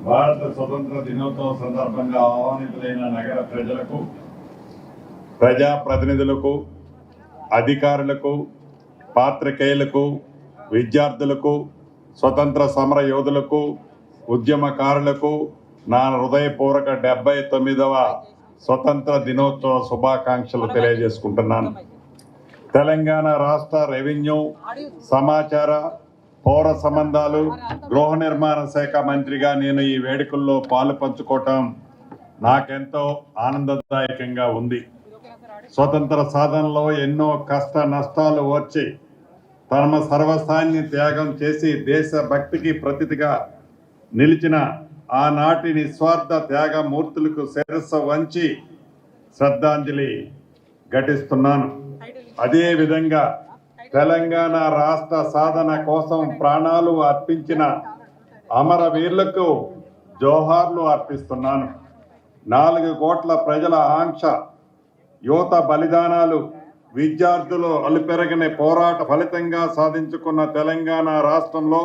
భారత స్వతంత్ర దినోత్సవం సందర్భంగా ఆహ్వానితులైన నగర ప్రజలకు, ప్రజాప్రతినిధులకు, అధికారులకు, పాత్రికేయులకు, విద్యార్థులకు, స్వతంత్ర సమర యోధులకు, ఉద్యమకారులకు నా హృదయపూర్వక 79వ స్వతంత్ర దినోత్సవ శుభాకాంక్షలు తెలియజేసుకుంటున్నాను. తెలంగాణ రాష్ట్ర రెవెన్యూ, సమాచార, పౌర సంబంధాలు, గృహ నిర్మాణ శాఖ మంత్రిగా నేను ఈ వేడుకల్లో పాలు పంచుకోవటం నాకెంతో ఆనందదాయకంగా ఉంది. స్వతంత్ర సాధనలో ఎన్నో కష్ట నష్టాలు వచ్చి తమ సర్వస్వాన్ని త్యాగం చేసి దేశభక్తికి ప్రతిగా నిలిచిన ఆనాటి నిస్వార్థ త్యాగమూర్తులకు శిరస్సు వంచి శ్రద్ధాంజలి ఘటిస్తున్నాను. అదేవిధంగా తెలంగాణ రాష్ట్ర సాధన కోసం ప్రాణాలు అర్పించిన అమరవీరులకు జోహార్లు అర్పిస్తున్నాను. 4 కోట్ల ప్రజల ఆంక్ష, యువత బలిదానాలు, విద్యార్థులు అలుపెరగని పోరాట ఫలితంగా సాధించుకున్న తెలంగాణ రాష్ట్రంలో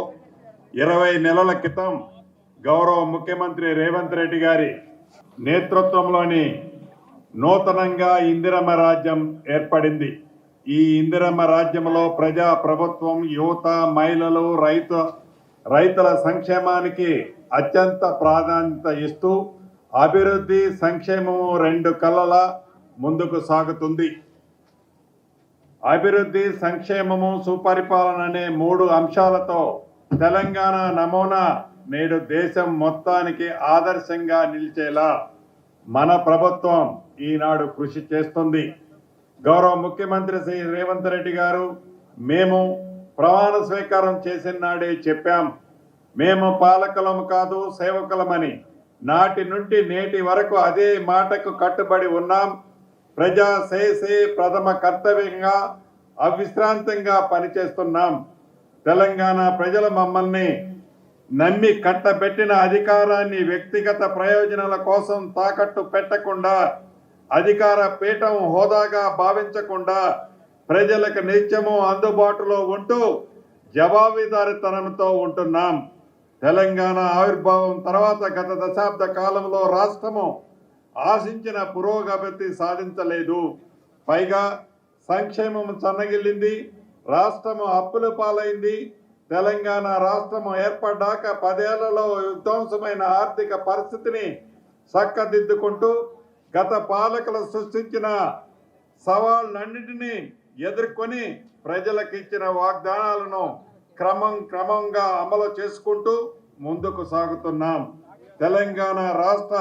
20 నెలల క్రితం గౌరవ ముఖ్యమంత్రి రేవంత్ రెడ్డి గారి నేతృత్వంలోని నూతనంగా ఇందిరమ్మ రాజ్యం ఏర్పడింది. ఈ ఇందిరమ్మ రాజ్యంలో ప్రజా ప్రభుత్వం యువత, మహిళలు, రైతుల సంక్షేమానికి అత్యంత ప్రాధాన్యత ఇస్తూ అభివృద్ధి, సంక్షేమము 2 కళ్ళలా ముందుకు సాగుతుంది. అభివృద్ధి, సంక్షేమము, సుపరిపాలన అనే 3 అంశాలతో తెలంగాణ నమూనా నేడు దేశం మొత్తానికి ఆదర్శంగా నిలిచేలా మన ప్రభుత్వం ఈనాడు కృషి చేస్తుంది. గౌరవ ముఖ్యమంత్రి శ్రీ రేవంత్ రెడ్డి గారు మేము ప్రమాణ స్వీకారం చేసిన నాడే చెప్పాం, మేము పాలకులము కాదు సేవకులమని. నాటి నుండి నేటి వరకు అదే మాటకు కట్టుబడి ఉన్నాం. ప్రజా సేసే ప్రథమ కర్తవ్యంగా అవిశ్రాంతంగా పనిచేస్తున్నాం. తెలంగాణ ప్రజలు మమ్మల్ని నమ్మి కట్టబెట్టిన అధికారాన్ని వ్యక్తిగత ప్రయోజనాల కోసం తాకట్టు పెట్టకుండా, అధికార పీఠం హోదాగా భావించకుండా ప్రజలకు నిత్యము అందుబాటులో ఉంటూ జవాబుదారీతనంతో ఉంటున్నాం. తెలంగాణ ఆవిర్భావం తర్వాత గత దశాబ్ద కాలంలో రాష్ట్రము ఆశించిన పురోగతి సాధించలేదు. పైగా సంక్షేమం సన్నగిల్లింది, రాష్ట్రము అప్పుల పాలైంది. తెలంగాణ రాష్ట్రము ఏర్పడ్డాక 10 ఏళ్లలో విధ్వంసమైన ఆర్థిక పరిస్థితిని చక్కదిద్దుకుంటూ గత పాలకులు సృష్టించిన సవాళ్ళన్నింటినీ ఎదుర్కొని ప్రజలకు ఇచ్చిన వాగ్దానాలను క్రమంగా అమలు చేసుకుంటూ ముందుకు సాగుతున్నాం. తెలంగాణ రాష్ట్ర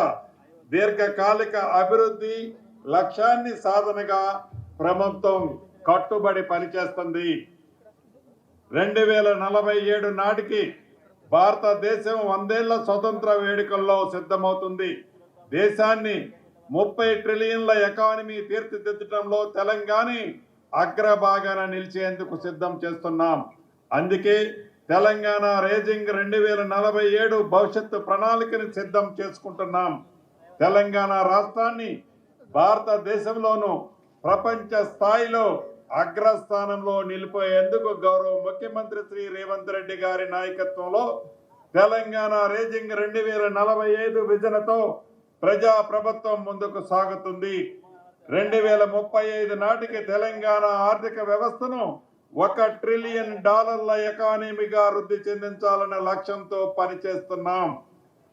దీర్ఘకాలిక అభివృద్ధి లక్ష్యాన్ని సాధనగా ప్రభుత్వం కట్టుబడి పనిచేస్తుంది. 2047 నాటికి భారతదేశం 100 ఏళ్ల స్వతంత్ర వేడుకల్లో సిద్ధమవుతుంది. దేశాన్ని 30 ట్రిలియన్ల ఎకానమీ తీర్చిదిద్దడంలో తెలంగాణ అగ్రభాగాన నిలిచేందుకు సిద్ధం చేస్తున్నాం. అందుకే తెలంగాణ రేజింగ్ 2047 భవిష్యత్తు ప్రణాళికని సిద్ధం చేసుకుంటున్నాం. తెలంగాణ రాష్ట్రాన్ని భారతదేశంలోనూ ప్రపంచ స్థాయిలో అగ్రస్థానంలో నిలిపోయేందుకు గౌరవ ముఖ్యమంత్రి శ్రీ రేవంత్ రెడ్డి గారి నాయకత్వంలో తెలంగాణ రేజింగ్ 2045 విజన్తో ప్రజా ప్రభుత్వం ముందుకు సాగుతుంది. 2035 నాటికి తెలంగాణ ఆర్థిక వ్యవస్థను $1 ట్రిలియన్ ఎకానమీగా వృద్ధి చెందించాలనే లక్ష్యంతో పనిచేస్తున్నాం.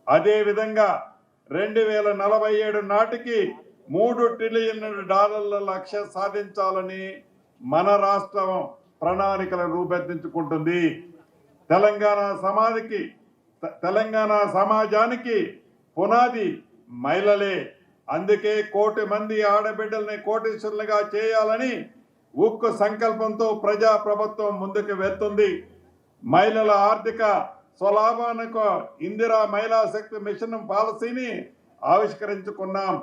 అదేవిధంగా 2047 నాటికి $3 ట్రిలియన్ లక్ష్యం సాధించాలని మన రాష్ట్రం ప్రణాళికలు రూపొందించుకుంటుంది. తెలంగాణ సమాజానికి పునాది మహిళలే. అందుకే 1 కోటి మంది ఆడబిడ్డల్ని కోటీశ్వరులుగా చేయాలని ఉక్కు సంకల్పంతో ప్రజా ప్రభుత్వం ముందుకు వెళ్తుంది. మహిళల ఆర్థిక స్వలాభానికి ఇందిరా మహిళా శక్తి మిషన్ పాలసీని ఆవిష్కరించుకున్నాం.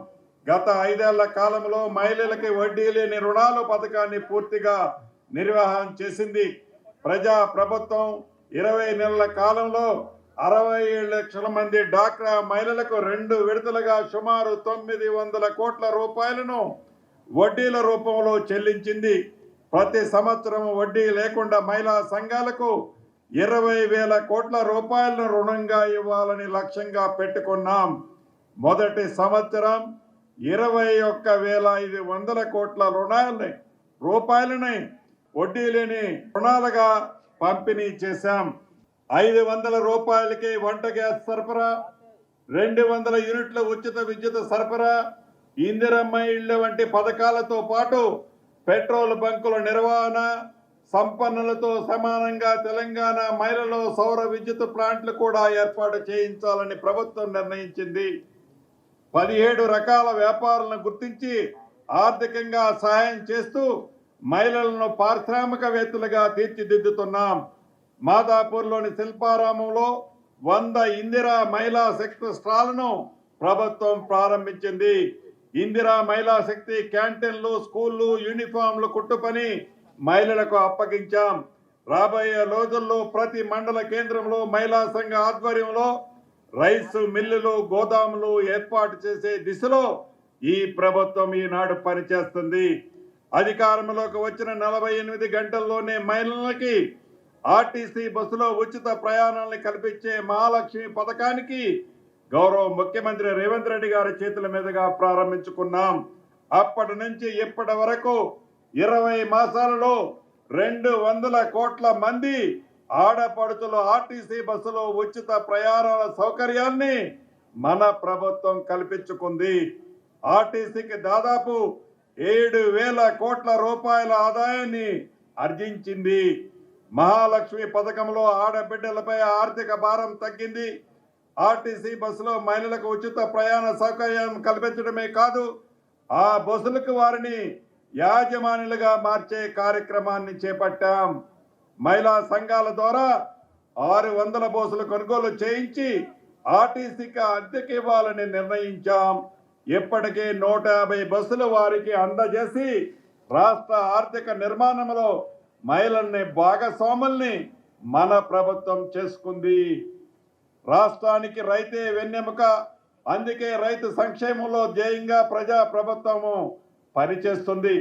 గత 5 ఏళ్ల కాలంలో మహిళలకి వడ్డీ లేని రుణాలు పథకాన్ని పూర్తిగా నిర్వహణ చేసింది. ప్రజా ప్రభుత్వం 20 నెలల కాలంలో 67 లక్షల మంది డాక్రా మహిళలకు 2 విడతలుగా సుమారు 900 కోట్ల రూపాయలను వడ్డీల రూపంలో చెల్లించింది. ప్రతి సంవత్సరం వడ్డీ లేకుండా మహిళా సంఘాలకు 20,000 కోట్ల రూపాయలను రుణంగా ఇవ్వాలని లక్ష్యంగా పెట్టుకున్నాం. మొదటి సంవత్సరం 21,500 కోట్ల రూపాయలని వడ్డీ లేని రుణాలుగా పంపిణీ చేశాం. 500 రూపాయలకి వంట గ్యాస్ సరఫరా, 200 యూనిట్ల ఉచిత విద్యుత్ సరఫరా, ఇందిరమ్మ ఇళ్ల వంటి పథకాలతో పాటు పెట్రోల్ బంకుల నిర్వహణ, సంపన్నులతో సమానంగా తెలంగాణ మహిళల్లో సౌర విద్యుత్ ప్లాంట్లు కూడా ఏర్పాటు చేయించాలని ప్రభుత్వం నిర్ణయించింది. 17 రకాల వ్యాపారాలను గుర్తించి ఆర్థికంగా సహాయం చేస్తూ మహిళలను పారిశ్రామికవేత్తలుగా తీర్చిదిద్దుతున్నాం. మాదాపూర్లోని శిల్పారామంలో 100 ఇందిరా మహిళా శక్తి స్టాళ్లను ప్రభుత్వం ప్రారంభించింది. ఇందిరా మహిళా శక్తి క్యాంటీన్లు, స్కూళ్లు, యూనిఫామ్లు కుట్టు పని మహిళలకు అప్పగించాం. రాబోయే రోజుల్లో ప్రతి మండల కేంద్రంలో మహిళా సంఘ ఆధ్వర్యంలో రైస్ మిల్లులు, గోదాములు ఏర్పాటు చేసే దిశలో ఈ ప్రభుత్వం ఈనాడు పనిచేస్తుంది. అధికారంలోకి వచ్చిన 48 గంటల్లోనే మహిళలకి ఆర్టీసీ బస్సులో ఉచిత ప్రయాణాలను కల్పించే మహాలక్ష్మి పథకానికి గౌరవ ముఖ్యమంత్రి రేవంత్ రెడ్డి గారి చేతుల మీదుగా ప్రారంభించుకున్నాం. అప్పటి నుంచి ఇప్పటి వరకు 20 మాసాలలో 200 కోట్ల మంది ఆడపడుచులు ఆర్టీసీ బస్సులో ఉచిత ప్రయాణాల సౌకర్యాన్ని మన ప్రభుత్వం కల్పించుకుంది. ఆర్టీసీకి దాదాపు 7,000 కోట్ల రూపాయల ఆదాయాన్ని ఆర్జించింది. మహాలక్ష్మి పథకంలో ఆడబిడ్డలపై ఆర్థిక భారం తగ్గింది. ఆర్టీసీ బస్సులో మహిళలకు ఉచిత ప్రయాణ సౌకర్యం కల్పించడమే కాదు, ఆ బస్సులకు వారిని యాజమానులుగా మార్చే కార్యక్రమాన్ని చేపట్టాం. మహిళా సంఘాల ద్వారా 600 బస్సులు కొనుగోలు చేయించి ఆర్టీసీకి అద్దెకి ఇవ్వాలని నిర్ణయించాం. ఇప్పటికే 150 బస్సులు వారికి అందజేసి రాష్ట్ర ఆర్థిక నిర్మాణంలో మహిళల్ని భాగస్వాముల్ని మన ప్రభుత్వం చేసుకుంది. రాష్ట్రానికి రైతే వెన్నెముక, అందుకే రైతు సంక్షేమంలో ధ్యేయంగా ప్రజా ప్రభుత్వము పనిచేస్తుంది.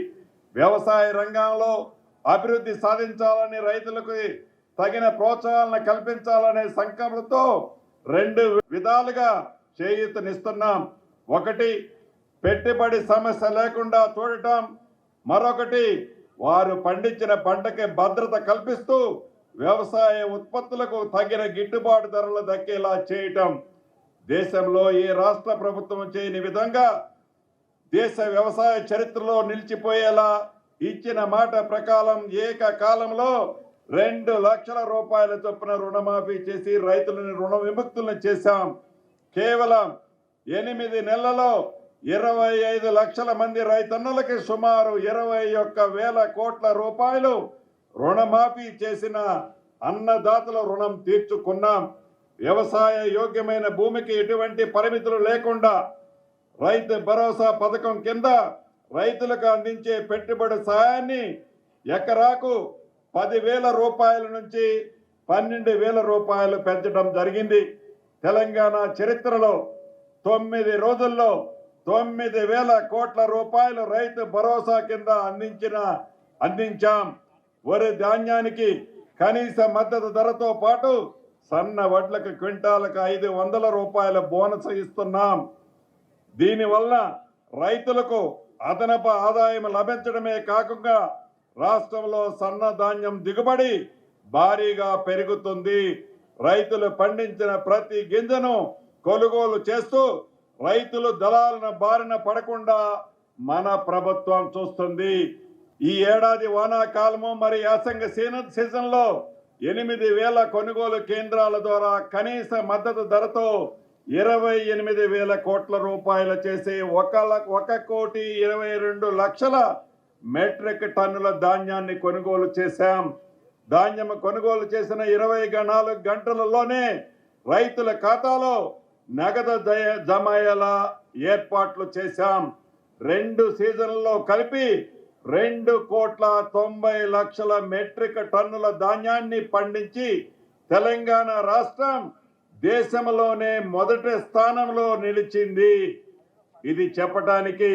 వ్యవసాయ రంగంలో అభివృద్ధి సాధించాలని, రైతులకు తగిన ప్రోత్సాహాలను కల్పించాలనే సంకల్పంతో 2 విధాలుగా చేయూతనిస్తున్నాం. ఒకటి, పెట్టుబడి సమస్య లేకుండా చూడటం. మరొకటి, వారు పండించిన పంటకి భద్రత కల్పిస్తూ వ్యవసాయ ఉత్పత్తులకు తగిన గిట్టుబాటు ధరలు దక్కేలా చేయటం. దేశంలో ఏ రాష్ట్ర ప్రభుత్వం చేయని విధంగా దేశ వ్యవసాయ చరిత్రలో నిలిచిపోయేలా ఇచ్చిన మాట ప్రకారం ఏకకాలంలో 2 లక్షల రూపాయల చొప్పున రుణమాఫీ చేసి రైతులను రుణ విముక్తులను చేశాం. కేవలం 8 నెలలలో 25 లక్షల మంది రైతన్నలకి సుమారు 21,000 కోట్ల రూపాయలు రుణమాఫీ చేసిన అన్నదాతల రుణం తీర్చుకున్నాం. వ్యవసాయ యోగ్యమైన భూమికి ఎటువంటి పరిమితులు లేకుండా రైతు భరోసా పథకం కింద రైతులకు అందించే పెట్టుబడి సహాయాన్ని ఎకరాకు 10,000 రూపాయల నుంచి 12,000 రూపాయలు పెంచడం జరిగింది. తెలంగాణ చరిత్రలో 9 రోజుల్లో 9,000 కోట్ల రూపాయలు రైతు భరోసా కింద అందించాం. వరి ధాన్యానికి కనీస మద్దతు ధరతో పాటు సన్న వడ్లకు క్వింటాలకు 500 రూపాయల బోనస్ ఇస్తున్నాం. దీనివల్ల రైతులకు అదనపు ఆదాయం లభించడమే కాకుండా రాష్ట్రంలో సన్న ధాన్యం దిగుబడి భారీగా పెరుగుతుంది. రైతులు పండించిన ప్రతి గింజను కొనుగోలు చేస్తూ రైతులు దళాల బారిన పడకుండా మన ప్రభుత్వం చూస్తుంది. ఈ ఏడాది వానాకాలము మరి యాసంగ సీజన్లో 8,000 కొనుగోలు కేంద్రాల ద్వారా కనీస మద్దతు ధరతో 28,000 కోట్ల రూపాయలు చేసి 1,22,00,000 మెట్రిక్ టన్నుల ధాన్యాన్ని కొనుగోలు చేశాం. ధాన్యం కొనుగోలు చేసిన 24 గంటలలోనే రైతుల ఖాతాలో నగదు జమ అయ్యేలా ఏర్పాట్లు చేశాం. 2 సీజన్లలో కలిపి 2,90,00,000 మెట్రిక్ టన్నుల ధాన్యాన్ని పండించి తెలంగాణ రాష్ట్రం దేశంలోనే మొదటి స్థానంలో నిలిచింది. ఇది చెప్పడానికి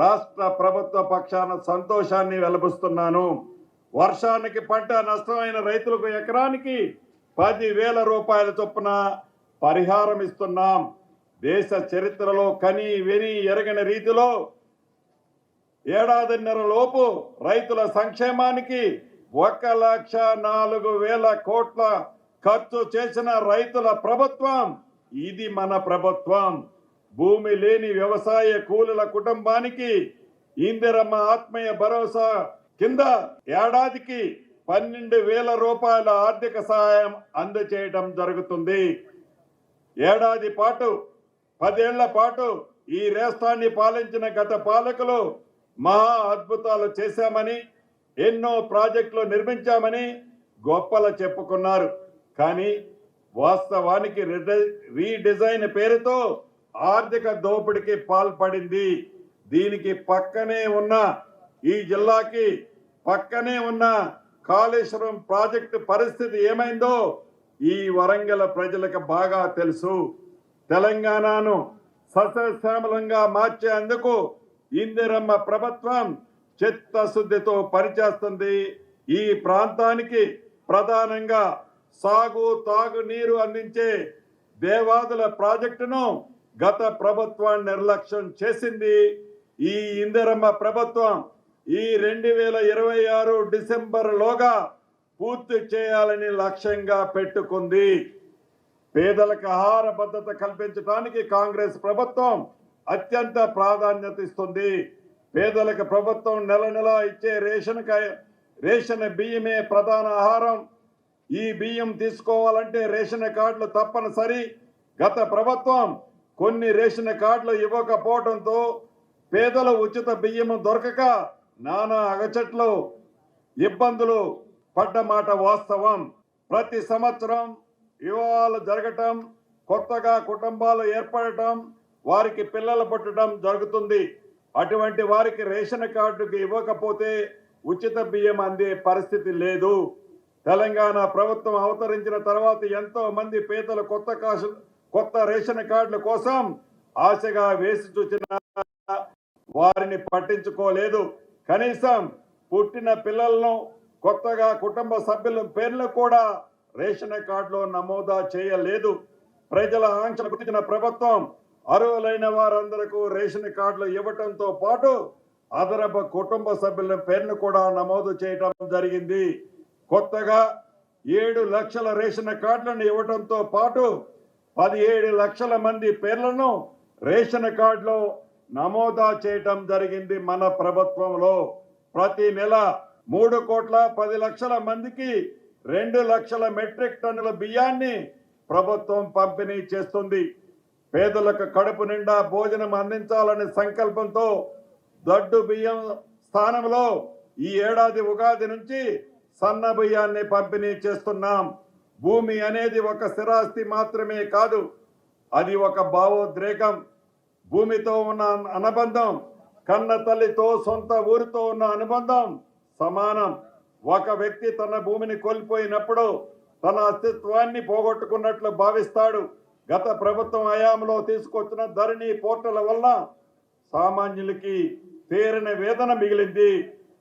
రాష్ట్ర ప్రభుత్వ పక్షాన సంతోషాన్ని వెలిబుస్తున్నాను. వర్షానికి పంట నష్టమైన రైతులకు ఎకరానికి 10,000 రూపాయల చొప్పున పరిహారం ఇస్తున్నాం. దేశ చరిత్రలో కని విని ఎరగని రీతిలో ఏడాదిన్నర లోపు రైతుల సంక్షేమానికి 1,04,000 కోట్ల ఖర్చు చేసిన రైతుల ప్రభుత్వం ఇది మన ప్రభుత్వం. భూమి లేని వ్యవసాయ కూలీల కుటుంబానికి ఇందిరమ్మ ఆత్మీయ భరోసా కింద ఏడాదికి 12,000 రూపాయల ఆర్థిక సహాయం అందజేయడం జరుగుతుంది. ఏడాది పాటు 10 ఏళ్ల పాటు ఈ రాష్ట్రాన్ని పాలించిన గత పాలకులు మహా అద్భుతాలు చేశామని, ఎన్నో ప్రాజెక్టులు నిర్మించామని గొప్పలు చెప్పుకున్నారు. కానీ వాస్తవానికి రీడిజైన్ పేరుతో ఆర్థిక దోపిడీకి పాల్పడింది. దీనికి పక్కనే ఉన్న ఈ జిల్లాకి పక్కనే ఉన్న కాళేశ్వరం ప్రాజెక్టు పరిస్థితి ఏమైందో ఈ వరంగల్ ప్రజలకు బాగా తెలుసు. తెలంగాణను సస్యశ్యామలంగా మార్చేందుకు ఇందిరమ్మ ప్రభుత్వం చిత్తశుద్ధితో పనిచేస్తుంది. ఈ ప్రాంతానికి ప్రధానంగా సాగు తాగునీరు అందించే దేవాదుల ప్రాజెక్టును గత ప్రభుత్వం నిర్లక్ష్యం చేసింది. ఈ ఇందిరమ్మ ప్రభుత్వం ఈ 2026 డిసెంబర్లోగా పూర్తి చేయాలని లక్ష్యంగా పెట్టుకుంది. పేదలకు ఆహార భద్రత కల్పించడానికి కాంగ్రెస్ ప్రభుత్వం అత్యంత ప్రాధాన్యత ఇస్తుంది. పేదలకు ప్రభుత్వం నెల నెల ఇచ్చే రేషన్ బియ్యమే ప్రధాన ఆహారం. ఈ బియ్యం తీసుకోవాలంటే రేషన్ కార్డులు తప్పనిసరి. గత ప్రభుత్వం కొన్ని రేషన్ కార్డులు ఇవ్వకపోవడంతో పేదలు ఉచిత బియ్యం దొరకక నానా అగచట్లు ఇబ్బందులు పడ్డ మాట వాస్తవం. ప్రతి సంవత్సరం వివాహాలు జరగటం, కొత్తగా కుటుంబాలు ఏర్పడటం, వారికి పిల్లలు పుట్టడం జరుగుతుంది. అటువంటి వారికి రేషన్ కార్డుకి ఇవ్వకపోతే ఉచిత బియ్యం అందే పరిస్థితి లేదు. తెలంగాణ ప్రభుత్వం అవతరించిన తర్వాత ఎంతో మంది పేదలు కొత్త రేషన్ కార్డుల కోసం ఆశగా వేసి చూసిన వారిని పట్టించుకోలేదు. కనీసం పుట్టిన పిల్లలను కొత్తగా కుటుంబ సభ్యుల పేర్లు కూడా రేషన్ కార్డులో నమోదా చేయలేదు. ప్రజల ఆంక్షలు గుర్తించిన ప్రభుత్వం అర్హులైన వారందరకు రేషన్ కార్డులు ఇవ్వటంతో పాటు అదనపు కుటుంబ సభ్యుల పేర్లు కూడా నమోదు చేయడం జరిగింది. కొత్తగా 7 లక్షల రేషన్ కార్డులను ఇవ్వడంతో పాటు 17 లక్షల మంది పేర్లను రేషన్ కార్డులో నమోదా చేయటం జరిగింది. మన ప్రభుత్వంలో ప్రతి నెల 3,10,00,000 మందికి 2 లక్షల మెట్రిక్ టన్నుల బియ్యాన్ని ప్రభుత్వం పంపిణీ చేస్తుంది. పేదలకు కడుపు నిండా భోజనం అందించాలనే సంకల్పంతో దొడ్డు బియ్యం స్థానంలో ఈ ఏడాది ఉగాది నుంచి సన్న బియ్యాన్ని పంపిణీ చేస్తున్నాం. భూమి అనేది ఒక స్థిరాస్తి మాత్రమే కాదు, అది ఒక భావోద్రేకం. భూమితో ఉన్న అనుబంధం కన్న తల్లితో సొంత ఊరితో ఉన్న అనుబంధం సమానం. ఒక వ్యక్తి తన భూమిని కోల్పోయినప్పుడు తన అస్తిత్వాన్ని పోగొట్టుకున్నట్లు భావిస్తాడు. గత ప్రభుత్వం హయాంలో తీసుకొచ్చిన ధరణి పోర్టల్ వల్ల సామాన్యులకి తీరని వేదన మిగిలింది.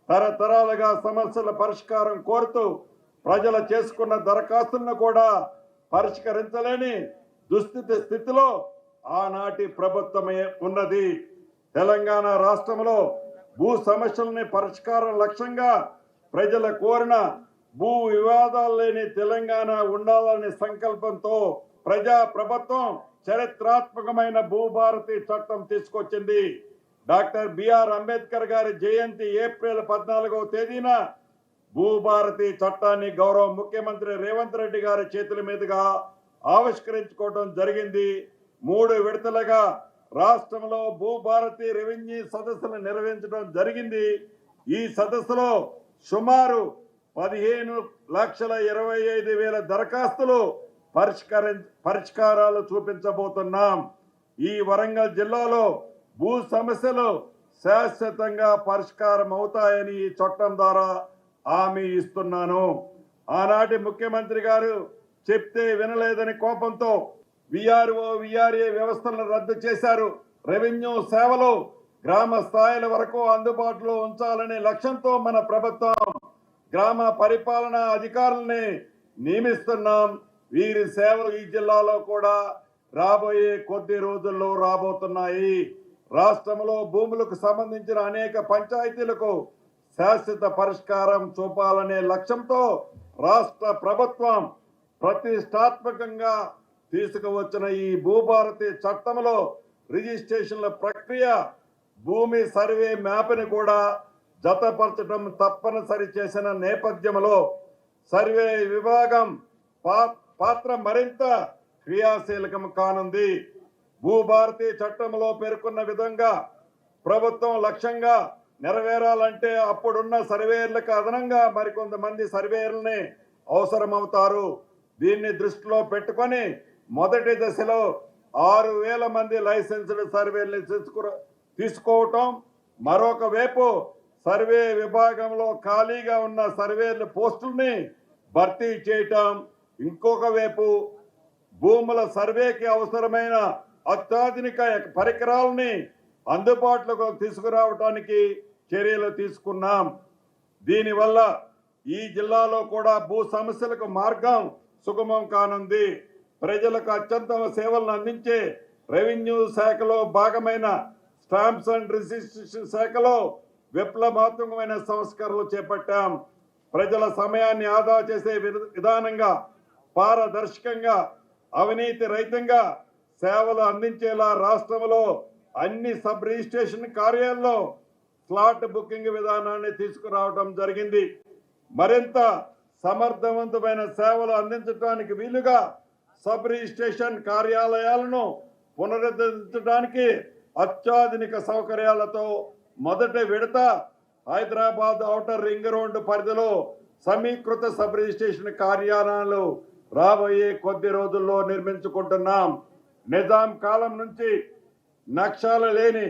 తరతరాలుగా సమస్యల పరిష్కారం కోరుతూ ప్రజలు చేసుకున్న దరఖాస్తులను కూడా పరిష్కరించలేని స్థితిలో ఆనాటి ప్రభుత్వమే ఉన్నది. తెలంగాణ రాష్ట్రంలో భూ సమస్యలని పరిష్కారం లక్ష్యంగా ప్రజల కోరిన భూ వివాదాలు లేని తెలంగాణ ఉండాలనే సంకల్పంతో ప్రజా ప్రభుత్వం చరిత్రాత్మకమైన భూభారతి చట్టం తీసుకొచ్చింది. డాక్టర్ బిఆర్ అంబేద్కర్ గారి జయంతి ఏప్రిల్ 14వ తేదీన భూభారతి చట్టాన్ని గౌరవ ముఖ్యమంత్రి రేవంత్ రెడ్డి గారి చేతుల మీదుగా ఆవిష్కరించుకోవడం జరిగింది. 3 విడతలుగా రాష్ట్రంలో భూభారతి రెవెన్యూ సదస్సులు నిర్వహించడం జరిగింది. ఈ సదస్సులో సుమారు 15,25,000 దరఖాస్తులు పరిష్కారాలు చూపించబోతున్నాం. ఈ వరంగల్ జిల్లాలో భూ సమస్యలు శాశ్వతంగా పరిష్కారం అవుతాయని ఈ చట్టం ద్వారా హామీ ఇస్తున్నాను. ఆనాటి ముఖ్యమంత్రి గారు చెప్తే వినలేదని కోపంతో విఆర్ఓ విఆర్ఏ వ్యవస్థలను రద్దు చేశారు. రెవెన్యూ సేవలు గ్రామ స్థాయిల వరకు అందుబాటులో ఉంచాలనే లక్ష్యంతో మన ప్రభుత్వం గ్రామ పరిపాలన అధికారుల్ని నియమిస్తున్నాం. వీరి సేవలు ఈ జిల్లాలో కూడా రాబోయే కొద్ది రోజుల్లో రాబోతున్నాయి. రాష్ట్రంలో భూములకు సంబంధించిన అనేక పంచాయతీలకు శాశ్వత పరిష్కారం చూపాలనే లక్ష్యంతో రాష్ట్ర ప్రభుత్వం ప్రతిష్టాత్మకంగా తీసుకువచ్చిన ఈ భూభారతి చట్టంలో రిజిస్ట్రేషన్ల ప్రక్రియ, భూమి సర్వే మ్యాప్ని కూడా జతపరచడం తప్పనిసరి చేసిన నేపథ్యంలో సర్వే విభాగం పాత్ర మరింత క్రియాశీలకం కానుంది. భూభారతి చట్టంలో పేర్కొన్న విధంగా ప్రభుత్వం లక్ష్యంగా నెరవేరాలంటే అప్పుడున్న సర్వేయర్లకు అదనంగా మరికొంతమంది సర్వేయర్లని అవసరమవుతారు. దీన్ని దృష్టిలో పెట్టుకొని మొదటి దశలో 6,000 మంది లైసెన్స్డ్ సర్వేలు తీసుకోవటం, మరొక వైపు సర్వే విభాగంలో ఖాళీగా ఉన్న సర్వేల పోస్టుల్ని భర్తీ చేయటం, ఇంకొక వైపు భూముల సర్వేకి అవసరమైన అత్యాధునిక పరికరాలని అందుబాటులోకి తీసుకురావడానికి చర్యలు తీసుకున్నాం. దీనివల్ల ఈ జిల్లాలో కూడా భూ సమస్యలకు మార్గం సుగమం కానుంది. ప్రజలకు అత్యంత సేవలను అందించే రెవెన్యూ శాఖలో భాగమైన స్టాంప్స్ అండ్ రిజిస్ట్రేషన్ శాఖలో విప్లవాత్మకమైన సంస్కరణలు చేపట్టాం. ప్రజల సమయాన్ని ఆదా చేసే విధానంగా, పారదర్శకంగా, అవినీతి రహితంగా సేవలు అందించేలా రాష్ట్రంలో అన్ని సబ్ రిజిస్ట్రేషన్ కార్యాలయాల్లో స్లాట్ బుకింగ్ విధానాన్ని తీసుకురావడం జరిగింది. మరింత సమర్థవంతమైన సేవలు అందించడానికి వీలుగా సబ్ రిజిస్ట్రేషన్ కార్యాలయాలను పునరుద్ధరించడానికి అత్యాధునిక సౌకర్యాలతో మొదటి విడత హైదరాబాద్ ఔటర్ రింగ్ రోడ్డు పరిధిలో సమీకృత సబ్ రిజిస్ట్రేషన్ కార్యాలయాలు రాబోయే కొద్ది రోజుల్లో నిర్మించుకుంటున్నాం. నిజాం కాలం నుంచి నక్షాలు లేని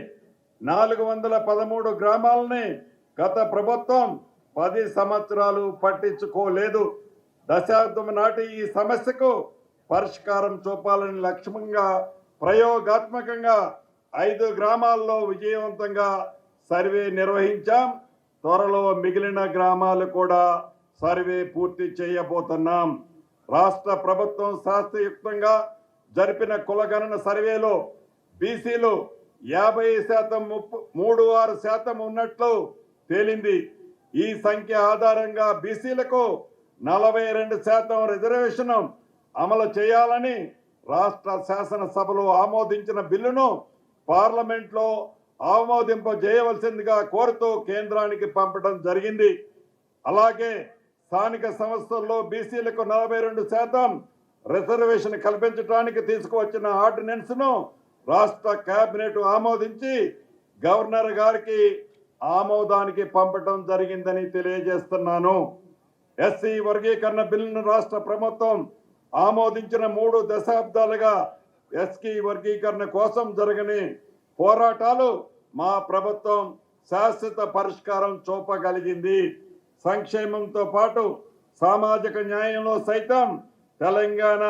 413 గ్రామాలని గత ప్రభుత్వం 10 సంవత్సరాలు పట్టించుకోలేదు. దశాబ్దం నాటి ఈ సమస్యకు పరిష్కారం చూపాలని లక్ష్యంగా ప్రయోగాత్మకంగా 5 గ్రామాల్లో విజయవంతంగా సర్వే నిర్వహించాం. త్వరలో మిగిలిన గ్రామాలు కూడా సర్వే పూర్తి చేయబోతున్నాం. రాష్ట్ర ప్రభుత్వం శాస్త్రయుక్తంగా జరిపిన కులగణన సర్వేలో బీసీలు 50%, 36% ఉన్నట్లు తేలింది. ఈ సంఖ్య ఆధారంగా బీసీలకు 42% రిజర్వేషన్ అమలు చేయాలని రాష్ట్ర శాసనసభలో ఆమోదించిన బిల్లును పార్లమెంట్లో ఆమోదింపజేయవలసిందిగా కోరుతూ కేంద్రానికి పంపడం జరిగింది. అలాగే స్థానిక సంస్థల్లో బీసీలకు 42% రిజర్వేషన్ కల్పించడానికి తీసుకువచ్చిన ఆర్డినెన్స్ ను రాష్ట్ర కేబినెట్ ఆమోదించి గవర్నర్ గారికి ఆమోదానికి పంపడం జరిగిందని తెలియజేస్తున్నాను. ఎస్సీ వర్గీకరణ బిల్లును రాష్ట్ర ప్రభుత్వం ఆమోదించిన 3 దశాబ్దాలుగా ఎస్సీ వర్గీకరణ కోసం జరగని పోరాటాలు మా ప్రభుత్వం శాశ్వత పరిష్కారం చూపగలిగింది. సంక్షేమంతో పాటు సామాజిక న్యాయంలో సైతం తెలంగాణ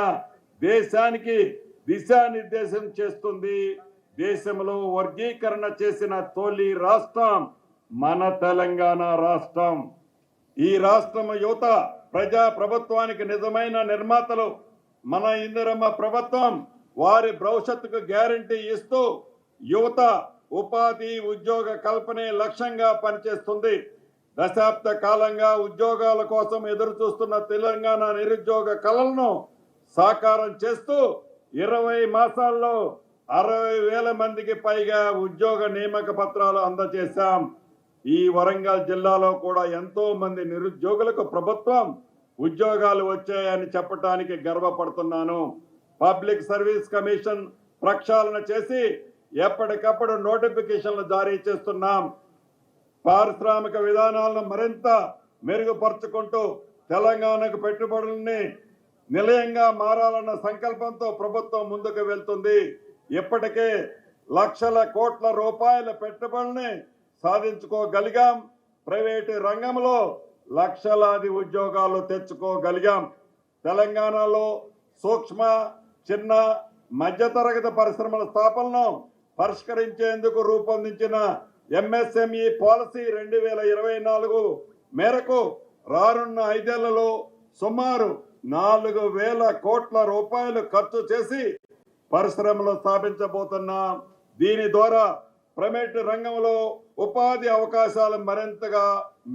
దేశానికి దిశానిర్దేశం చేస్తుంది. దేశంలో వర్గీకరణ చేసిన తొలి రాష్ట్రం మన తెలంగాణ రాష్ట్రం. ఈ రాష్ట్రం యువత ప్రజా ప్రభుత్వానికి నిజమైన నిర్మాతలు. మన ఇందిరమ్మ ప్రభుత్వం వారి భవిష్యత్తుకు గ్యారంటీ ఇస్తూ యువత ఉపాధి, ఉద్యోగ కల్పనే లక్ష్యంగా పనిచేస్తుంది. దశాబ్ద కాలంగా ఉద్యోగాల కోసం ఎదురు చూస్తున్న తెలంగాణ నిరుద్యోగ కళలను సాకారం చేస్తూ 20 మాసాల్లో 60,000 మందికి పైగా ఉద్యోగ నియామక పత్రాలు అందజేశాం. ఈ వరంగల్ జిల్లాలో కూడా ఎంతో మంది నిరుద్యోగులకు ప్రభుత్వం ఉద్యోగాలు వచ్చాయని చెప్పడానికి గర్వపడుతున్నాను. పబ్లిక్ సర్వీస్ కమిషన్ ప్రక్షాళన చేసి ఎప్పటికప్పుడు నోటిఫికేషన్లు జారీ చేస్తున్నాం. పారిశ్రామిక విధానాలను మరింత మెరుగుపరుచుకుంటూ తెలంగాణకు పెట్టుబడుల్ని నిలయంగా మారాలన్న సంకల్పంతో ప్రభుత్వం ముందుకు వెళ్తుంది. ఇప్పటికే లక్షల కోట్ల రూపాయల పెట్టుబడుల్ని సాధించుకోగలిగాం. ప్రైవేటు రంగంలో లక్షలాది ఉద్యోగాలు తెచ్చుకోగలిగాం. తెలంగాణలో సూక్ష్మ, చిన్న, మధ్యతరగతి పరిశ్రమల స్థాపనను పరిష్కరించేందుకు రూపొందించిన ఎంఎస్ఎంఈ పాలసీ 2024 మేరకు రానున్న 5 ఏళ్లలో సుమారు 4,000 కోట్ల రూపాయలు ఖర్చు చేసి పరిశ్రమలు స్థాపించబోతున్నాం. దీని ద్వారా ప్రైవేటు రంగంలో ఉపాధి అవకాశాలు మరింతగా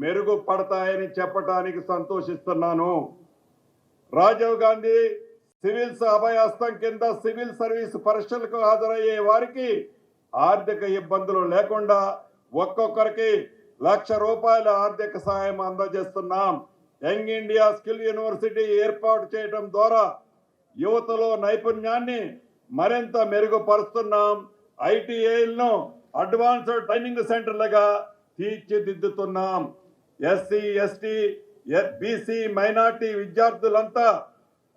మెరుగుపడతాయని చెప్పడానికి సంతోషిస్తున్నాను. రాజీవ్ గాంధీ సివిల్స్ అభయహస్తం కింద సివిల్ సర్వీస్ పరీక్షలకు హాజరయ్యే వారికి ఆర్థిక ఇబ్బందులు లేకుండా ఒక్కొక్కరికి ₹1,00,000 ఆర్థిక సహాయం అందజేస్తున్నాం. యంగ్ ఇండియా స్కిల్ యూనివర్సిటీ ఏర్పాటు చేయడం ద్వారా యువతలో నైపుణ్యాన్ని మరింత మెరుగుపరుస్తున్నాం. ఐటీఐలను అడ్వాన్స్డ్ ట్రైనింగ్ సెంటర్లుగా తీర్చిదిద్దుతున్నాం. ఎస్సీ, ఎస్టీ, బీసీ, మైనార్టీ విద్యార్థులంతా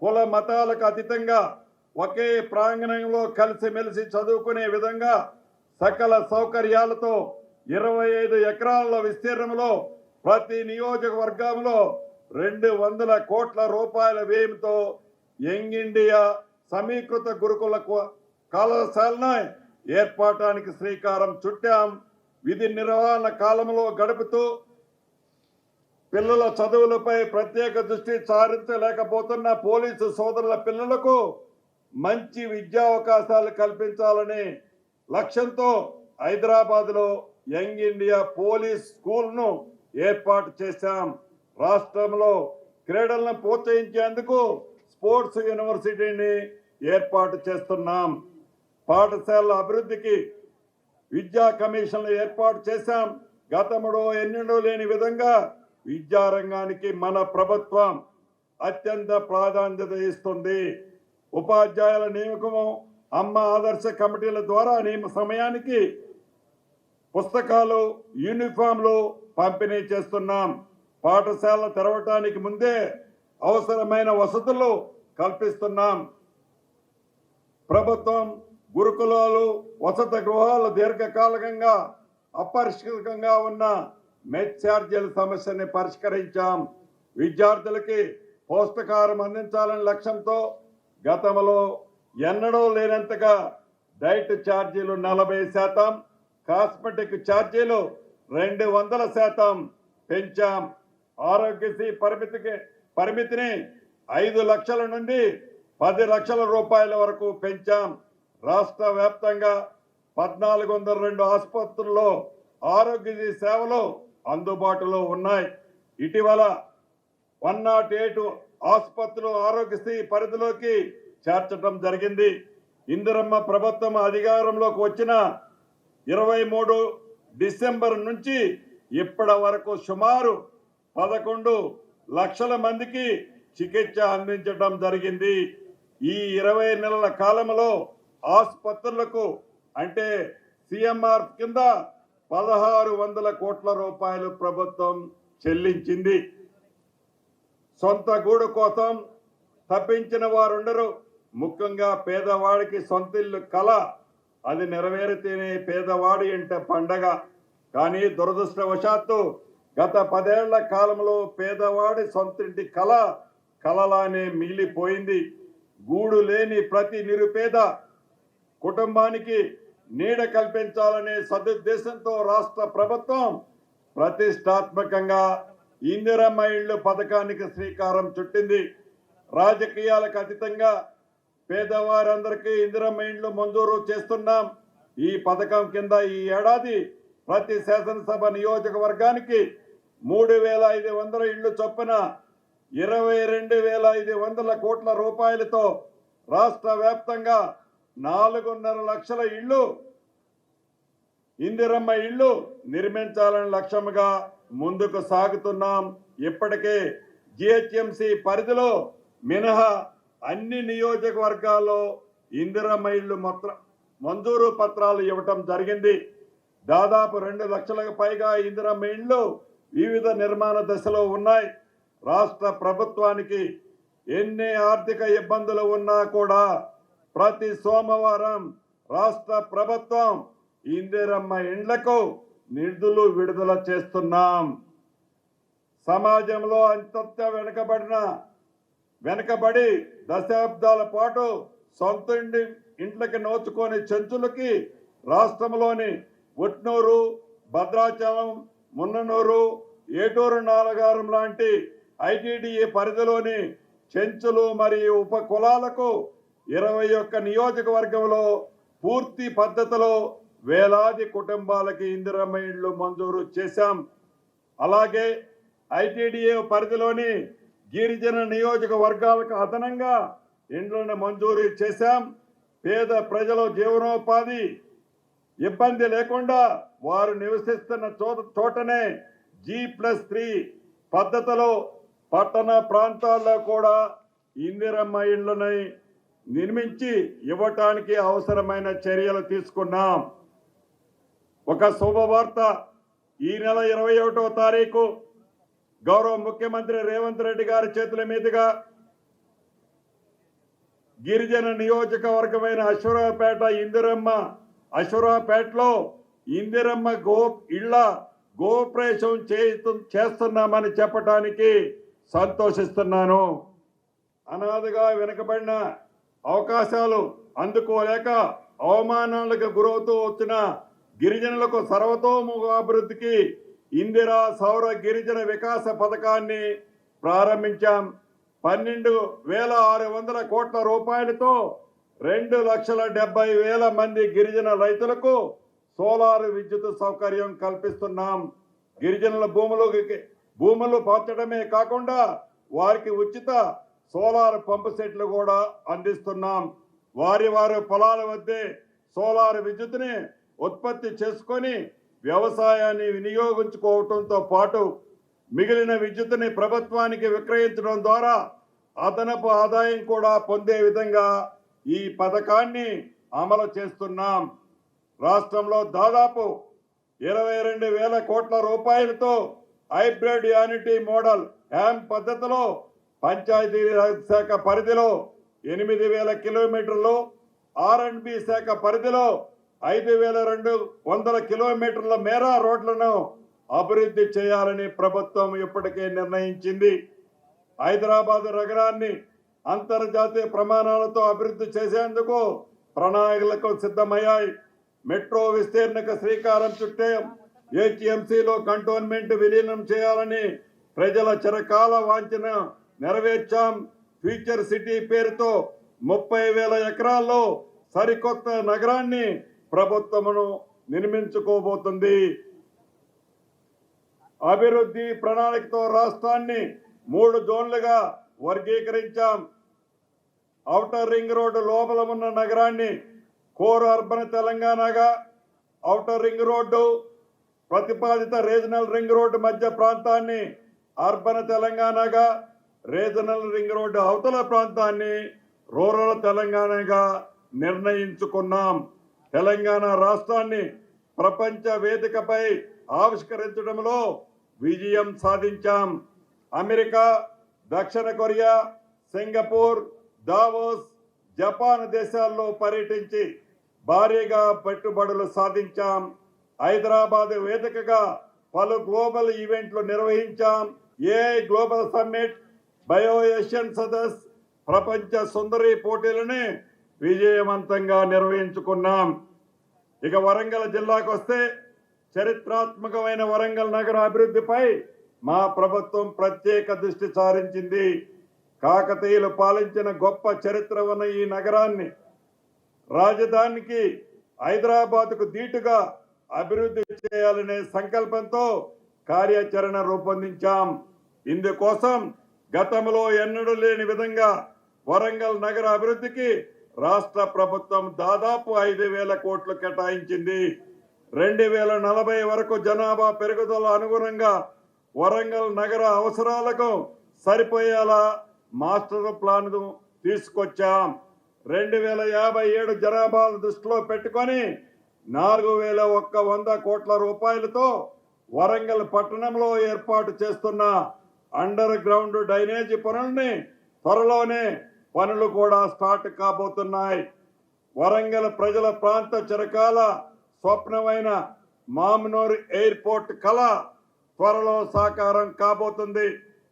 కుల మతాలకు అతీతంగా ఒకే ప్రాంగణంలో కలిసిమెలిసి చదువుకునే విధంగా సకల సౌకర్యాలతో 25 ఎకరాల విస్తీర్ణంలో ప్రతి నియోజకవర్గంలో 200 కోట్ల రూపాయల వ్యయంతో యంగ్ ఇండియా సమీకృత గురుకుల కళాశాలను ఏర్పాటానికి శ్రీకారం చుట్టాం. విధి నిర్వహణ కాలంలో గడుపుతూ పిల్లల చదువులపై ప్రత్యేక దృష్టి సారించలేకపోతున్న పోలీసు సోదరుల పిల్లలకు మంచి విద్యా అవకాశాలు కల్పించాలనే లక్ష్యంతో హైదరాబాద్లో యంగ్ ఇండియా పోలీస్ స్కూల్ను ఏర్పాటు చేశాం. రాష్ట్రంలో క్రీడలను ప్రోత్సహించేందుకు స్పోర్ట్స్ యూనివర్సిటీని ఏర్పాటు చేస్తున్నాం. పాఠశాలల అభివృద్ధికి విద్యా కమిషన్లు ఏర్పాటు చేశాం. గతంలో ఎన్నడూ లేని విధంగా విద్యారంగానికి మన ప్రభుత్వం అత్యంత ప్రాధాన్యత ఇస్తుంది. ఉపాధ్యాయుల నియామకము, అమ్మ ఆదర్శ కమిటీల ద్వారా సమయానికి పుస్తకాలు, యూనిఫామ్లు పంపిణీ చేస్తున్నాం. పాఠశాల తెరవటానికి ముందే అవసరమైన వసతులు కల్పిస్తున్నాం. ప్రభుత్వం గురుకులాలు, వసతి గృహాలు దీర్ఘకాలికంగా అపరిష్కృతంగా ఉన్న మెస్ ఛార్జీల సమస్యని పరిష్కరించాం. విద్యార్థులకి పౌష్టికాహారం అందించాలనే లక్ష్యంతో గతంలో ఎన్నడూ లేనంతగా డైట్ ఛార్జీలు 40%, కాస్మెటిక్ ఛార్జీలు 200% పెంచాం. ఆరోగ్యశ్రీ పరిమితిని 5 లక్షల నుండి 10 లక్షల రూపాయల వరకు పెంచాం. రాష్ట్ర వ్యాప్తంగా 1402 ఆసుపత్రుల్లో ఆరోగ్యశ్రీ సేవలు అందుబాటులో ఉన్నాయి. ఇటీవల 108 ఆసుపత్రులు ఆరోగ్యశ్రీ పరిధిలోకి చేర్చడం జరిగింది. ఇందిరమ్మ ప్రభుత్వం అధికారంలోకి వచ్చిన 23 డిసెంబర్ నుంచి ఇప్పటి వరకు సుమారు 11 లక్షల మందికి చికిత్స అందించడం జరిగింది. ఈ 20 నెలల కాలంలో ఆసుపత్రులకు అంటే సిఎంఆర్ కింద 1,600 కోట్ల రూపాయలు ప్రభుత్వం చెల్లించింది. సొంత గూడు కోసం తప్పించిన వారుండరు. ముఖ్యంగా పేదవాడికి సొంతిల్లు కళ, అది నెరవేరితేనే పేదవాడి ఇంట పండగ. కానీ దురదృష్టవశాత్తు గత 10 ఏళ్ల కాలంలో పేదవాడి సొంతింటి కళ కలలానే మిగిలిపోయింది. గూడు లేని ప్రతి నిరుపేద కుటుంబానికి నీడ కల్పించాలనే సదుద్దేశంతో రాష్ట్ర ప్రభుత్వం ప్రతిష్టాత్మకంగా ఇందిరమ్మ ఇళ్లు పథకానికి శ్రీకారం చుట్టింది. రాజకీయాలకు అతీతంగా పేదవారందరికీ ఇందిరమ్మ ఇళ్లు మంజూరు చేస్తున్నాం. ఈ పథకం కింద ఈ ఏడాది ప్రతి శాసనసభ నియోజకవర్గానికి 3,500 ఇళ్లు చొప్పున 22,500 కోట్ల రూపాయలతో రాష్ట్ర వ్యాప్తంగా 4.5 లక్షల ఇళ్లు ఇందిరమ్మ ఇళ్లు నిర్మించాలని లక్ష్యంగా ముందుకు సాగుతున్నాం. ఇప్పటికే జిహెచ్ఎంసి పరిధిలో మినహా అన్ని నియోజకవర్గాల్లో ఇందిరమ్మ ఇళ్లు మంజూరు పత్రాలు ఇవ్వటం జరిగింది. దాదాపు 2 లక్షలకు పైగా ఇందిరమ్మ ఇళ్లు వివిధ నిర్మాణ దశలో ఉన్నాయి. రాష్ట్ర ప్రభుత్వానికి ఎన్ని ఆర్థిక ఇబ్బందులు ఉన్నా కూడా ప్రతి సోమవారం రాష్ట్ర ప్రభుత్వం ఇందిరమ్మ ఇండ్లకు నిధులు విడుదల చేస్తున్నాం. సమాజంలో అత్యంత వెనుకబడి దశాబ్దాల పాటు సొంత ఇంట్లకి నోచుకొని చెంచులకి రాష్ట్రంలోని ఉట్నూరు, భద్రాచలం, మున్ననూరు, ఏటూరు నాలగారం లాంటి ఐటీడీఏ పరిధిలోని చెంచులు మరియు ఉప కులాలకు 21 నియోజకవర్గంలో పూర్తి పద్ధతిలో వేలాది కుటుంబాలకి ఇందిరమ్మ ఇళ్లు మంజూరు చేశాం. అలాగే ఐటీడీఏ పరిధిలోని గిరిజన నియోజకవర్గాలకు అదనంగా ఇండ్లను మంజూరు చేశాం. పేద ప్రజల జీవనోపాధి ఇబ్బంది లేకుండా వారు నివసిస్తున్న చోటనే G+3 పద్ధతిలో పట్టణ ప్రాంతాల్లో కూడా ఇందిరమ్మ ఇళ్లను నిర్మించి ఇవ్వటానికి అవసరమైన చర్యలు తీసుకున్నాం. ఒక శుభవార్త, ఈ నెల 21వ తారీఖు గౌరవ ముఖ్యమంత్రి రేవంత్ రెడ్డి గారి చేతుల మీదుగా గిరిజన నియోజకవర్గమైన అశ్వరావుపేటలో ఇందిరమ్మ ఇళ్ల గోప్రవేశం చేస్తున్నామని చెప్పడానికి సంతోషిస్తున్నాను. అనాథగా వెనుకబడిన అవకాశాలు అందుకోలేక అవమానాలకు గురవుతూ వచ్చిన గిరిజనులకు సర్వతోముఖ అభివృద్ధికి ఇందిరా సౌర గిరిజన వికాస పథకాన్ని ప్రారంభించాం. 12,600 కోట్ల రూపాయలతో 2,70,000 మంది గిరిజన రైతులకు సోలార్ విద్యుత్ సౌకర్యం కల్పిస్తున్నాం. గిరిజనుల భూములు పంచడమే కాకుండా వారికి ఉచిత సోలార్ పంపు సెట్లు కూడా అందిస్తున్నాం. వారి పొలాల వద్దే సోలార్ విద్యుత్ని ఉత్పత్తి చేసుకొని వ్యవసాయాన్ని వినియోగించుకోవడంతో పాటు మిగిలిన విద్యుత్తుని ప్రభుత్వానికి విక్రయించడం ద్వారా అదనపు ఆదాయం కూడా పొందే విధంగా ఈ పథకాన్ని అమలు చేస్తున్నాం. రాష్ట్రంలో దాదాపు 22,000 కోట్ల రూపాయలతో హైబ్రిడ్ యానిటీ మోడల్ హ్యామ్ పద్ధతిలో పంచాయతీరాజ్ శాఖ పరిధిలో 8,000 కిలోమీటర్లు, R&B శాఖ పరిధిలో 5,200 కిలోమీటర్ల మేర రోడ్లను అభివృద్ధి చేయాలని ప్రభుత్వం ఇప్పటికే నిర్ణయించింది. హైదరాబాద్ నగరాన్ని అంతర్జాతీయ ప్రమాణాలతో అభివృద్ధి చేసేందుకు ప్రణాళికలకు సిద్ధమయ్యాయి. మెట్రో విస్తీర్ణకు శ్రీకారం చుట్టాం. HMCలో కంటోన్మెంట్ విలీనం చేయాలని ప్రజల చిరకాల వాంఛను నెరవేర్చాం. ఫ్యూచర్ సిటీ పేరుతో 30,000 ఎకరాల్లో సరికొత్త నగరాన్ని ప్రభుత్వమును నిర్మించుకోబోతుంది. అభివృద్ధి ప్రణాళికతో రాష్ట్రాన్ని 3 జోన్లుగా వర్గీకరించాం. ఔటర్ రింగ్ రోడ్డు లోపల ఉన్న నగరాన్ని కోర్ అర్బన్ తెలంగాణగా, ఔటర్ రింగ్ రోడ్డు ప్రతిపాదిత రీజనల్ రింగ్ రోడ్డు మధ్య ప్రాంతాన్ని అర్బన్ తెలంగాణగా, రీజనల్ రింగ్ రోడ్డు అవతల ప్రాంతాన్ని రూరల్ తెలంగాణగా నిర్ణయించుకున్నాం. తెలంగాణ రాష్ట్రాన్ని ప్రపంచ వేదికపై ఆవిష్కరించడంలో విజయం సాధించాం. అమెరికా, దక్షిణ కొరియా, సింగపూర్, దావోస్, జపాన్ దేశాల్లో పర్యటించి భారీగా పెట్టుబడులు సాధించాం. హైదరాబాద్ వేదికగా పలు గ్లోబల్ ఈవెంట్లు నిర్వహించాం. AI global summit, bio Asian సదస్, ప్రపంచ సుందరి పోటీలని విజయవంతంగా నిర్వహించుకున్నాం. ఇక వరంగల్ జిల్లాకు వస్తే చరిత్రాత్మకమైన వరంగల్ నగర అభివృద్ధిపై మా ప్రభుత్వం ప్రత్యేక దృష్టి సారించింది. కాకతీయులు పాలించిన గొప్ప చరిత్ర ఉన్న ఈ నగరాన్ని రాజధానికి హైదరాబాద్కు ధీటుగా అభివృద్ధి చేయాలనే సంకల్పంతో కార్యాచరణ రూపొందించాం. ఇందుకోసం గతంలో ఎన్నడూ లేని విధంగా వరంగల్ నగర అభివృద్ధికి రాష్ట్ర ప్రభుత్వం దాదాపు 5,000 కోట్లు కేటాయించింది. 2040 వరకు జనాభా పెరుగుదల అనుగుణంగా వరంగల్ నగర అవసరాలకు సరిపోయేలా మాస్టర్ ప్లాన్ తీసుకొచ్చాం. 2057 జనాభాను దృష్టిలో పెట్టుకొని 4,100 కోట్ల రూపాయలతో వరంగల్ పట్టణంలో ఏర్పాటు చేస్తున్న అండర్ గ్రౌండ్ డ్రైనేజీ పనుల్ని త్వరలోనే పనులు కూడా స్టార్ట్ కాబోతున్నాయి. వరంగల్ ప్రజల ప్రాంత చిరకాల స్వప్నమైన మామ్నూర్ ఎయిర్పోర్ట్ కళ త్వరలో సాకారం కాబోతుంది.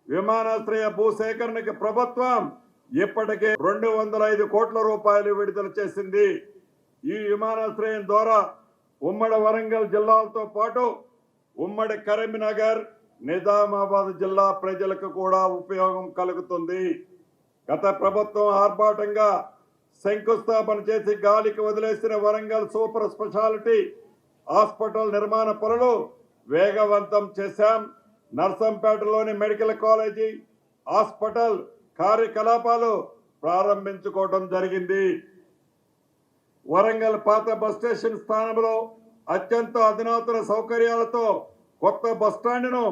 విమానాశ్రయ భూసేకరణకి ప్రభుత్వం ఇప్పటికే 205 కోట్ల రూపాయలు విడుదల చేసింది. ఈ విమానాశ్రయం ద్వారా ఉమ్మడి వరంగల్ జిల్లాలతో పాటు ఉమ్మడి కరీంనగర్, నిజామాబాద్ జిల్లా ప్రజలకు కూడా ఉపయోగం కలుగుతుంది. గత ప్రభుత్వం ఆర్భాటంగా శంకుస్థాపన చేసి గాలికి వదిలేసిన వరంగల్ సూపర్ స్పెషాలిటీ హాస్పిటల్ నిర్మాణ పనులు వేగవంతం చేశాం. నర్సంపేటలోని మెడికల్ కాలేజీ హాస్పిటల్ కార్యకలాపాలు ప్రారంభించుకోవడం జరిగింది. వరంగల్ పాత బస్ స్టేషన్ స్థానంలో అత్యంత అధునాతన సౌకర్యాలతో కొత్త బస్టాండ్ను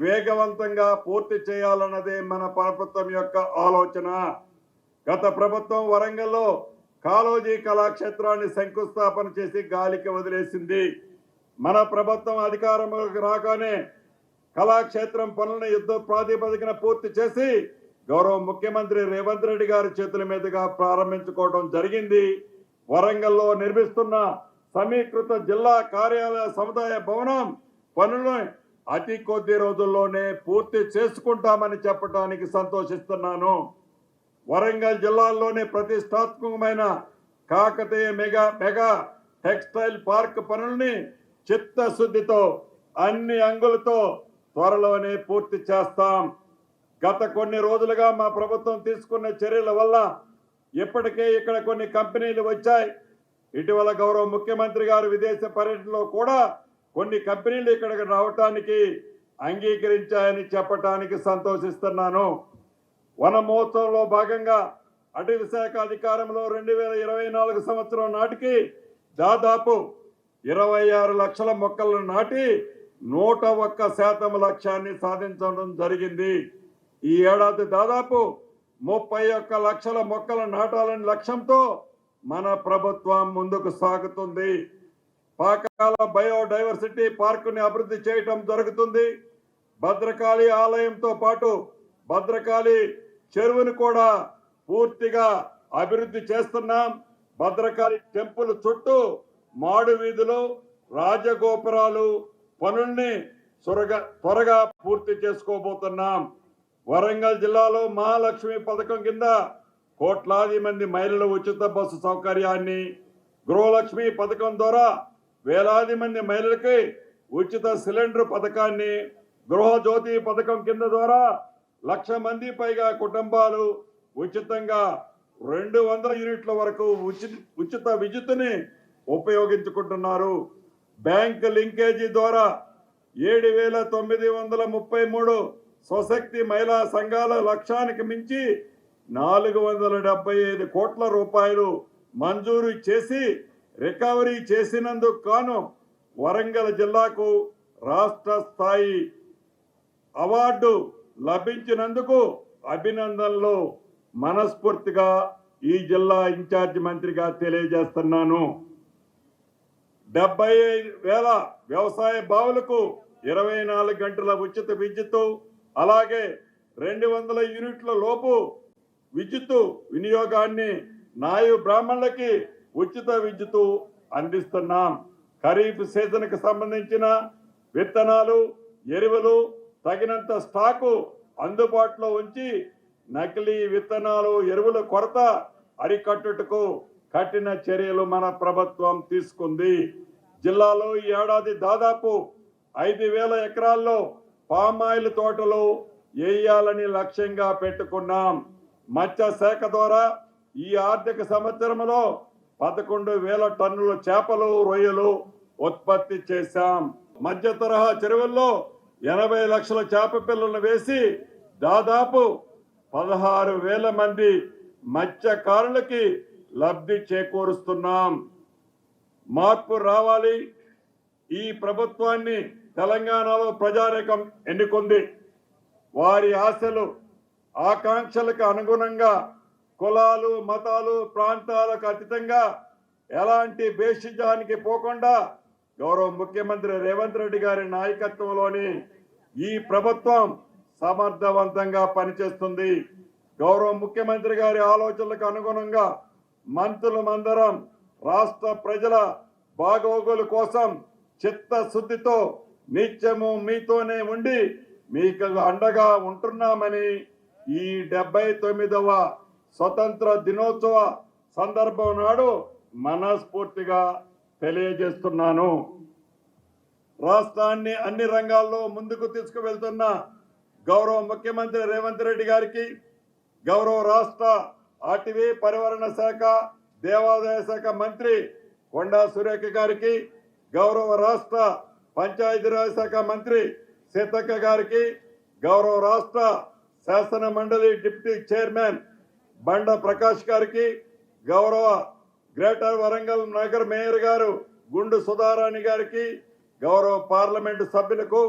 వేగవంతంగా పూర్తి చేయాలన్నదే మన ప్రభుత్వం యొక్క ఆలోచన. గత ప్రభుత్వం వరంగల్లో కాళోజీ కళాక్షేత్రాన్ని శంకుస్థాపన చేసి గాలికి వదిలేసింది. మన ప్రభుత్వం అధికారంలోకి రాగానే కళాక్షేత్రం పనులను యుద్ధ ప్రాతిపదికన పూర్తి చేసి గౌరవ ముఖ్యమంత్రి రేవంత్ రెడ్డి గారి చేతుల మీదుగా ప్రారంభించుకోవడం జరిగింది. వరంగల్లో నిర్మిస్తున్న సమీకృత జిల్లా కార్యాలయ సముదాయ భవనం పనులను అతి కొద్ది రోజుల్లోనే పూర్తి చేసుకుంటామని చెప్పడానికి సంతోషిస్తున్నాను. వరంగల్ జిల్లాలోని ప్రతిష్టాత్మకమైన కాకతీయ మెగా టెక్స్టైల్ పార్క్ పనుల్ని చిత్తశుద్ధితో అన్ని అంగులతో త్వరలోనే పూర్తి చేస్తాం. గత కొన్ని రోజులుగా మా ప్రభుత్వం తీసుకున్న చర్యల వల్ల ఇప్పటికే ఇక్కడ కొన్ని కంపెనీలు వచ్చాయి. ఇటీవల గౌరవ ముఖ్యమంత్రి గారు విదేశ పర్యటనలో కూడా కొన్ని కంపెనీలు ఇక్కడికి రావటానికి అంగీకరించాయని చెప్పటానికి సంతోషిస్తున్నాను. వన మహోత్సవంలో భాగంగా అటవీ శాఖ అధికారంలో 2024 సంవత్సరం నాటికి దాదాపు 26 లక్షల మొక్కలను నాటి 101% లక్ష్యాన్ని సాధించడం జరిగింది. ఈ ఏడాది దాదాపు 31 లక్షల మొక్కలు నాటాలని లక్ష్యంతో మన ప్రభుత్వం ముందుకు సాగుతుంది. పాకాల బయోడైవర్సిటీ పార్కుని అభివృద్ధి చేయటం జరుగుతుంది. భద్రకాళి ఆలయంతో పాటు భద్రకాళి చెరువును కూడా పూర్తిగా అభివృద్ధి చేస్తున్నాం. భద్రకాళి టెంపుల్ చుట్టూ మాడు వీధులు, రాజగోపురాలు పనుల్ని త్వరగా పూర్తి చేసుకోబోతున్నాం. వరంగల్ జిల్లాలో మహాలక్ష్మి పథకం కింద కోట్లాది మంది మహిళలు ఉచిత బస్సు సౌకర్యాన్ని, గృహలక్ష్మి పథకం ద్వారా వేలాది మంది మహిళలకి ఉచిత సిలిండర్ పథకాన్ని, గృహజ్యోతి పథకం కింద ద్వారా 1,00,000 మంది పైగా కుటుంబాలు ఉచితంగా 200 యూనిట్ల వరకు ఉచిత విద్యుత్తుని ఉపయోగించుకుంటున్నారు. బ్యాంక్ లింకేజీ ద్వారా 7,933 స్వశక్తి మహిళా సంఘాల లక్ష్యానికి మించి 475 కోట్ల రూపాయలు మంజూరు చేసి రికవరీ చేసినందుకు గాను వరంగల్ జిల్లాకు రాష్ట్ర స్థాయి అవార్డు లభించినందుకు అభినందనలు మనస్ఫూర్తిగా ఈ జిల్లా ఇన్ఛార్జ్ మంత్రిగా తెలియజేస్తున్నాను. 75,000 వ్యవసాయ బావులకు 24 గంటల ఉచిత విద్యుత్తు, అలాగే 200 యూనిట్ల లోపు విద్యుత్తు వినియోగాన్ని నాయు బ్రాహ్మణులకి ఉచిత విద్యుత్తు అందిస్తున్నాం. ఖరీఫ్ సీజన్కి సంబంధించిన విత్తనాలు, ఎరువులు తగినంత స్టాకు అందుబాటులో ఉంచి నకిలీ విత్తనాలు, ఎరువుల కొరత అరికట్టుటకు కఠిన చర్యలు మన ప్రభుత్వం తీసుకుంది. జిల్లాలో ఈ ఏడాది దాదాపు 5,000 ఎకరాల్లో పామాయిల్ తోటలు వేయాలని లక్ష్యంగా పెట్టుకున్నాం. మత్స్య శాఖ ద్వారా ఈ ఆర్థిక సంవత్సరంలో 11,000 టన్నుల చేపలు, రొయ్యలు ఉత్పత్తి చేశాం. మధ్య తరహా చెరువుల్లో 80 లక్షల చేప పిల్లలను వేసి దాదాపు 16,000 మంది మత్స్యకారులకి లబ్ధి చేకూరుస్తున్నాం. మార్పు రావాలి. ఈ ప్రభుత్వాన్ని తెలంగాణలో ప్రజానీకం ఎన్నుకుంది. వారి ఆశలు, ఆకాంక్షలకు అనుగుణంగా కులాలు, మతాలు, ప్రాంతాలకు అతీతంగా ఎలాంటి భేషజానికి పోకుండా గౌరవ ముఖ్యమంత్రి రేవంత్ రెడ్డి గారి నాయకత్వంలోని ఈ ప్రభుత్వం సమర్థవంతంగా పనిచేస్తుంది. గౌరవ ముఖ్యమంత్రి గారి ఆలోచనలకు అనుగుణంగా మంత్రులమందరం రాష్ట్ర ప్రజల బాగోగుల కోసం చిత్తశుద్ధితో నిత్యము మీతోనే ఉండి మీకు అండగా ఉంటున్నామని ఈ 79వ స్వతంత్ర దినోత్సవ సందర్భం నాడు మనస్ఫూర్తిగా తెలియజేస్తున్నాను. రాష్ట్రాన్ని అన్ని రంగాల్లో ముందుకు తీసుకువెళ్తున్న గౌరవ ముఖ్యమంత్రి రేవంత్ రెడ్డి గారికి, గౌరవ రాష్ట్ర అటవీ పరివరణ శాఖ దేవాదాయ శాఖ మంత్రి కొండా సురేఖ గారికి, గౌరవ రాష్ట్ర పంచాయతీరాజ్ శాఖ మంత్రి సీతక్క గారికి, గౌరవ రాష్ట్ర శాసన మండలి డిప్యూటీ చైర్మన్ బండ ప్రకాష్ గారికి, గౌరవ గ్రేటర్ వరంగల్ నగర్ మేయర్ గారు గుండు సుధారాణి గారికి, గౌరవ పార్లమెంటు సభ్యులకు,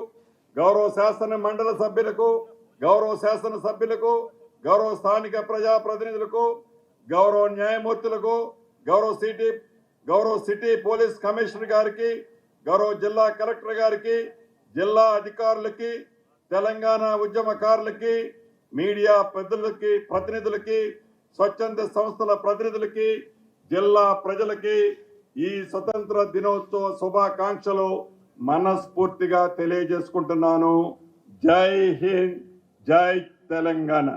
గౌరవ శాసన మండలి సభ్యులకు, గౌరవ శాసన సభ్యులకు, గౌరవ స్థానిక ప్రజాప్రతినిధులకు, గౌరవ న్యాయమూర్తులకు, గౌరవ సిటీ పోలీస్ కమిషనర్ గారికి, గౌరవ జిల్లా కలెక్టర్ గారికి, జిల్లా అధికారులకి, తెలంగాణ ఉద్యమకారులకి, మీడియా ప్రతినిధులకి, స్వచ్ఛంద సంస్థల ప్రతినిధులకి, జిల్లా ప్రజలకి ఈ స్వతంత్ర దినోత్సవ శుభాకాంక్షలు మనస్ఫూర్తిగా తెలియజేసుకుంటున్నాను. జై హింద్, జై తెలంగాణ.